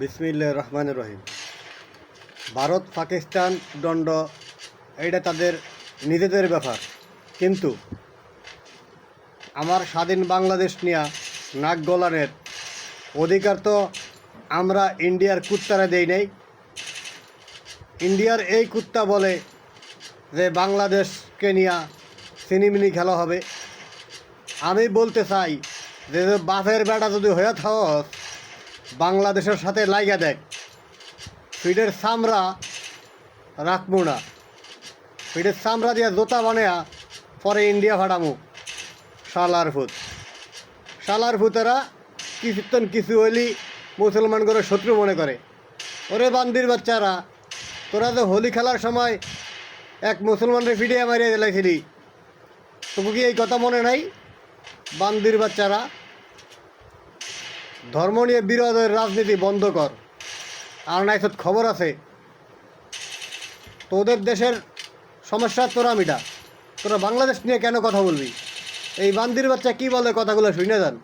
বিসমিল্লাহির রহমানির রহিম। ভারত পাকিস্তান দ্বন্দ্ব এইটা তাদের নিজেদের ব্যাপার, কিন্তু আমার স্বাধীন বাংলাদেশ নিয়ে নাক গলানের অধিকার তো আমরা ইন্ডিয়ার কুত্তারা দেই নাই। ইন্ডিয়ার এই কুত্তা বলে যে বাংলাদেশকে নিয়ে সিনিমিনি খেলা হবে। আমি বলতে চাই যে বাপের বেটা যদি হয়ে থাকস বাংলাদেশের সাথে লাইগা দেখ, পিঠের চামড়া রাখবো না, পিঠের চামড়া দিয়ে জোতা বানায়া পরে ইন্ডিয়া ফাটামু। শালার ভূতেরা কিছুক্ষণ কিছু হইলি মুসলমান করে শত্রু মনে করে। ওরে বান্দির বাচ্চারা, তোরা যে হোলি খেলার সময় এক মুসলমানরে ফিডিয়ে মারিয়ে দিলাইছিলি, তবু কি এই কথা মনে নাই? বান্দির বাচ্চারা, ধর্ম নিয়ে বিরোধের রাজনীতি বন্ধ কর। আর নাইছত খবর আছে, তোদের দেশের সমস্যা তোরা মিটা, তোরা বাংলাদেশ নিয়ে কেন কথা বলবি? এই বান্দির বাচ্চা কি বলে কথাগুলো শুনে যান।